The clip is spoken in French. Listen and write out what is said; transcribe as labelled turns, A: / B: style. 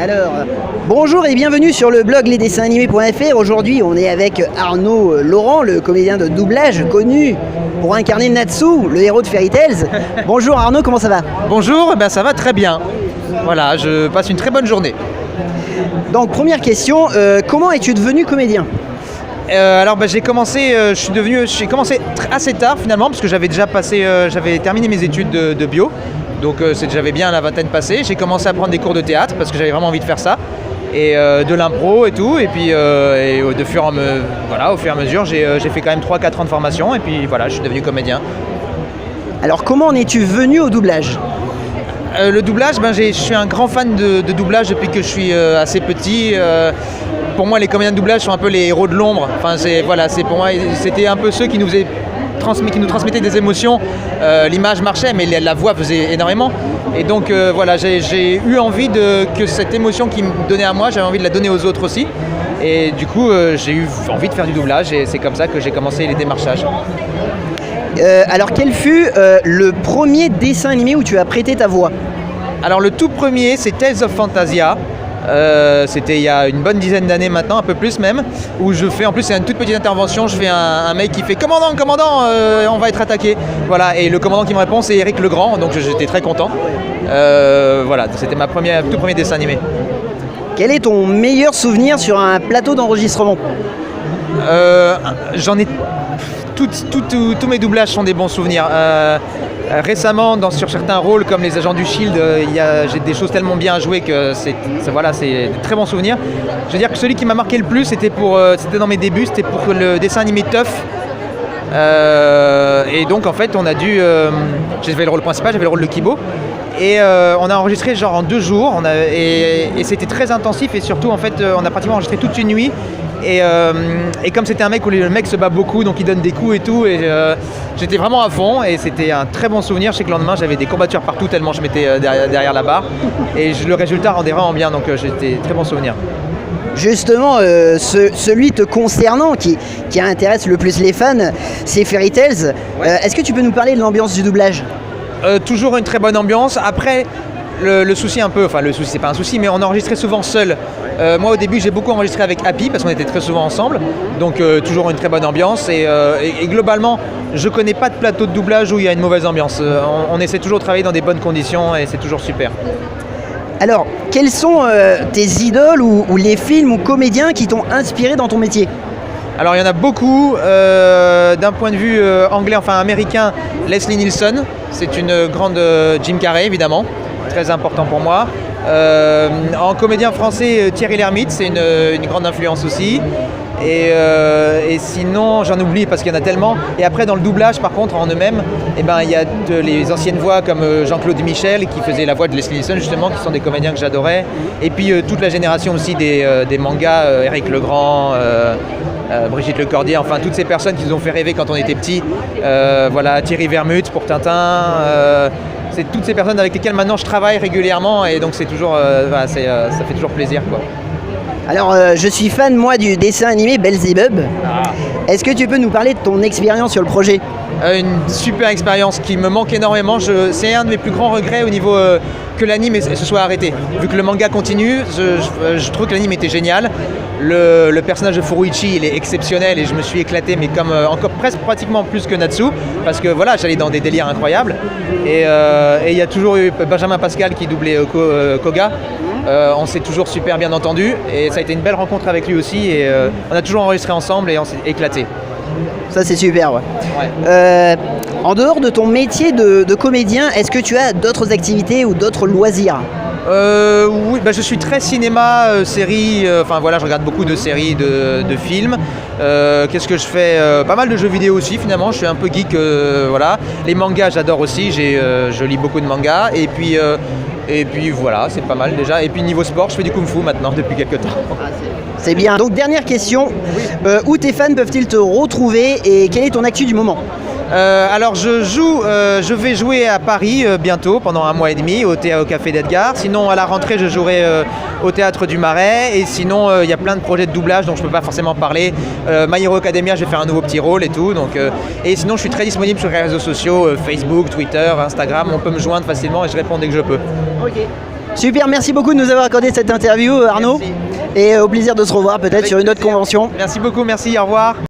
A: Alors, bonjour et bienvenue sur le blog lesdessinsanimés.fr. Aujourd'hui, on est avec Arnaud Laurent, le comédien de doublage connu pour incarner Natsu, le héros de Fairy Tails. Bonjour Arnaud, comment ça va?
B: Bonjour, ça va très bien. Voilà, je passe une très bonne journée.
A: Donc, première question, comment es-tu devenu comédien?
B: J'ai commencé assez tard finalement, parce que j'avais terminé mes études de bio. Donc j'avais bien la vingtaine passée. J'ai commencé à prendre des cours de théâtre parce que j'avais vraiment envie de faire ça. Et de l'impro et tout. Et puis au fur et à mesure, j'ai fait quand même 3-4 ans de formation. Et puis voilà, je suis devenu comédien.
A: Alors comment en es-tu venu au doublage?
B: Le doublage, je suis un grand fan de doublage depuis que je suis assez petit. Pour moi, les comédiens de doublage sont un peu les héros de l'ombre. Pour moi, c'était un peu ceux qui nous transmettaient des émotions. L'image marchait, mais la voix faisait énormément. Et donc j'ai eu envie que cette émotion qui me donnait à moi, j'avais envie de la donner aux autres aussi. Et du coup, j'ai eu envie de faire du doublage et c'est comme ça que j'ai commencé les démarchages.
A: Alors quel fut le premier dessin animé où tu as prêté ta voix?
B: Alors le tout premier, c'est Tales of Phantasia. C'était il y a une bonne dizaine d'années maintenant, un peu plus même, où je fais, en plus c'est une toute petite intervention, je fais un mec qui fait commandant, on va être attaqué. Voilà, et le commandant qui me répond c'est Éric Legrand, donc j'étais très content. C'était tout premier dessin animé.
A: Quel est ton meilleur souvenir sur un plateau d'enregistrement?
B: J'en ai tous mes doublages sont des bons souvenirs. Récemment, sur certains rôles comme les agents du Shield, j'ai des choses tellement bien à jouer que c'est des très bons souvenirs. Je veux dire que celui qui m'a marqué le plus, c'était dans mes débuts, c'était pour le dessin animé Tough. Et donc en fait, j'avais le rôle principal, j'avais le rôle de Kibo. Et on a enregistré en 2 jours, et c'était très intensif, et surtout en fait, on a pratiquement enregistré toute une nuit. Et comme c'était un mec où le mec se bat beaucoup, donc il donne des coups et tout, et j'étais vraiment à fond, et c'était un très bon souvenir. Je sais que le lendemain j'avais des courbatures partout tellement je m'étais derrière la barre, et le résultat rendait vraiment bien, donc j'étais très bon souvenir.
A: Justement, celui te concernant, qui intéresse le plus les fans, c'est Fairy Tails.
B: Ouais.
A: Est-ce que tu peux nous parler de l'ambiance du doublage?
B: Toujours une très bonne ambiance. Après, le souci le souci c'est pas un souci, mais on enregistrait souvent seul. Moi au début j'ai beaucoup enregistré avec Happy parce qu'on était très souvent ensemble, donc toujours une très bonne ambiance, et globalement je connais pas de plateau de doublage où il y a une mauvaise ambiance. On essaie toujours de travailler dans des bonnes conditions et c'est toujours super.
A: Alors, quels sont tes idoles ou les films ou comédiens qui t'ont inspiré dans ton métier?
B: Alors il y en a beaucoup. D'un point de vue anglais, enfin américain, Leslie Nielsen, c'est une grande Jim Carrey évidemment, très important pour moi. En comédien français, Thierry Lhermitte, c'est une grande influence aussi. Et sinon, j'en oublie parce qu'il y en a tellement. Et après, dans le doublage, par contre, en eux-mêmes, il y a les anciennes voix comme Jean-Claude Michel qui faisait la voix de Leslie Nielsen, justement, qui sont des comédiens que j'adorais. Et puis toute la génération aussi des mangas, Éric Legrand, Brigitte Lecordier, enfin toutes ces personnes qui nous ont fait rêver quand on était petits. Thierry Vermut pour Tintin. C'est toutes ces personnes avec lesquelles maintenant je travaille régulièrement, et donc c'est toujours, ça fait toujours plaisir, quoi.
A: Alors, je suis fan, moi, du dessin animé Belzebub. Est-ce que tu peux nous parler de ton expérience sur le projet?
B: Une super expérience qui me manque énormément. C'est un de mes plus grands regrets au niveau que l'anime se soit arrêté. Vu que le manga continue, je trouve que l'anime était génial. Le personnage de Furuichi, il est exceptionnel, et je me suis éclaté, mais comme encore presque pratiquement plus que Natsu, parce que j'allais dans des délires incroyables. Et il y a toujours eu Benjamin Pascal qui doublait Koga. On s'est toujours super bien entendu, et ça a été une belle rencontre avec lui aussi, et on a toujours enregistré ensemble et on s'est éclaté.
A: Ça c'est super, ouais. En dehors de ton métier de comédien, est-ce que tu as d'autres activités ou d'autres loisirs?
B: Oui, je suis très cinéma, séries, je regarde beaucoup de séries, de films. Qu'est-ce que je fais? Pas mal de jeux vidéo aussi finalement, je suis un peu geek, Les mangas j'adore aussi, je lis beaucoup de mangas, et puis voilà, c'est pas mal déjà. Et puis niveau sport, je fais du kung-fu maintenant depuis quelques temps.
A: C'est bien. Donc dernière question, où tes fans peuvent-ils te retrouver et quelle est ton actu du moment?
B: Je vais jouer à Paris bientôt pendant 1 mois et demi au Café d'Edgar. Sinon à la rentrée je jouerai au Théâtre du Marais, et sinon il y a plein de projets de doublage dont je ne peux pas forcément parler. My Hero Academia, je vais faire un nouveau petit rôle et tout. Et sinon je suis très disponible sur les réseaux sociaux, Facebook, Twitter, Instagram. On peut me joindre facilement et je réponds dès que je peux.
A: Ok. Super, merci beaucoup de nous avoir accordé cette interview, Arnaud.
B: Merci.
A: Et au plaisir de se revoir peut-être sur une autre
B: plaisir.
A: convention.
B: Merci beaucoup, merci, au revoir.